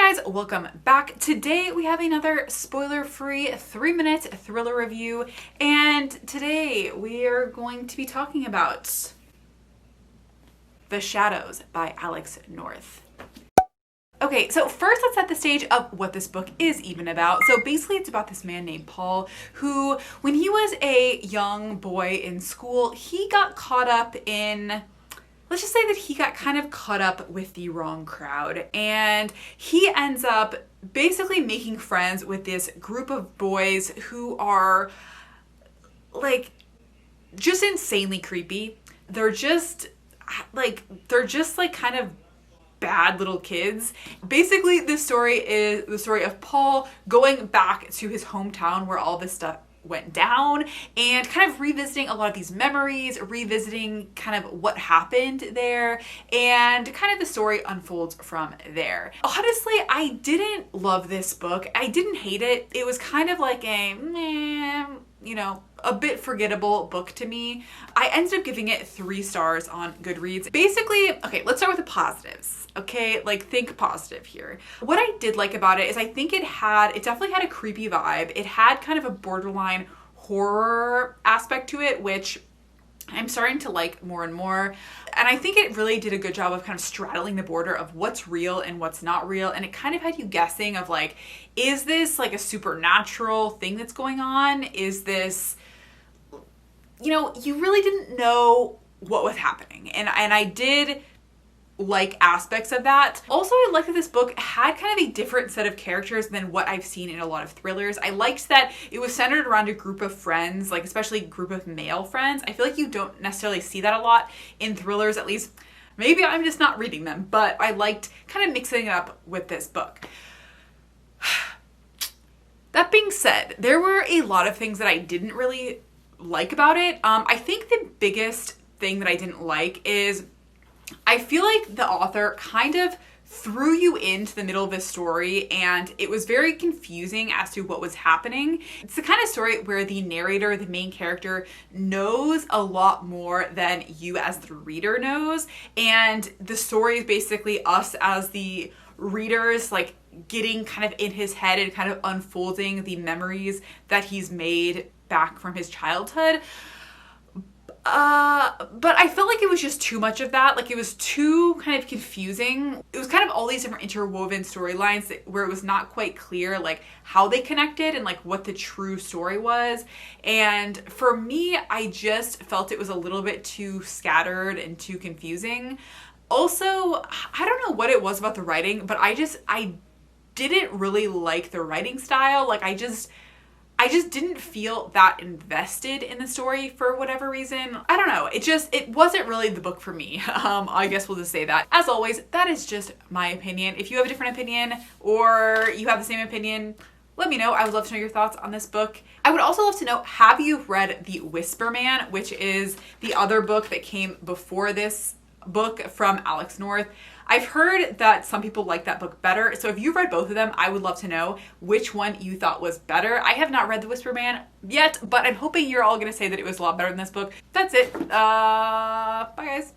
guys, welcome back. Today we have another spoiler-free 3-minute thriller review, and today we are going to be talking about The Shadows by Alex North. Okay, so first let's set the stage of what this book is even about. So basically it's about this man named Paul who, when he was a young boy in school, he got caught up in, let's just say that he got kind of caught up with the wrong crowd, and he ends up basically making friends with this group of boys who are like just insanely creepy. They're just like kind of bad little kids. Basically, this story is the story of Paul going back to his hometown where all this stuff went down and kind of revisiting a lot of these memories, revisiting kind of what happened there, and kind of the story unfolds from there. Honestly, I didn't love this book. I didn't hate it. It was kind of like a meh, a bit forgettable book to me. I ended up giving it 3 stars on GoodReads. Basically, okay, let's start with the positives. Okay, like think positive here. What I did like about it is I think it definitely had a creepy vibe. It had kind of a borderline horror aspect to it, which I'm starting to like more and more. And I think it really did a good job of kind of straddling the border of what's real and what's not real. And it kind of had you guessing of like, is this like a supernatural thing that's going on? Is this, you really didn't know what was happening. And I did like aspects of that. Also, I liked that this book had kind of a different set of characters than what I've seen in a lot of thrillers. I liked that it was centered around a group of friends, like especially a group of male friends. I feel like you don't necessarily see that a lot in thrillers, at least maybe I'm just not reading them, but I liked kind of mixing it up with this book. That being said, there were a lot of things that I didn't really like about it. I think the biggest thing that I didn't like is I feel like the author kind of threw you into the middle of this story and it was very confusing as to what was happening. It's the kind of story where the narrator, the main character, knows a lot more than you as the reader knows, and the story is basically us as the readers like getting kind of in his head and kind of unfolding the memories that he's made back from his childhood. But I felt like it was just too much of that. Like it was too kind of confusing. It was kind of all these different interwoven storylines where it was not quite clear like how they connected and like what the true story was. And for me, I just felt it was a little bit too scattered and too confusing. Also, I don't know what it was about the writing, but I didn't really like the writing style. Like I just didn't feel that invested in the story for whatever reason. I don't know. It wasn't really the book for me. I guess we'll just say that. As always, that is just my opinion. If you have a different opinion or you have the same opinion, let me know. I would love to know your thoughts on this book. I would also love to know, have you read The Whisper Man, which is the other book that came before this book from Alex North? I've heard that some people like that book better. So if you've read both of them, I would love to know which one you thought was better. I have not read The Whisper Man yet, but I'm hoping you're all gonna say that it was a lot better than this book. That's it. Bye guys.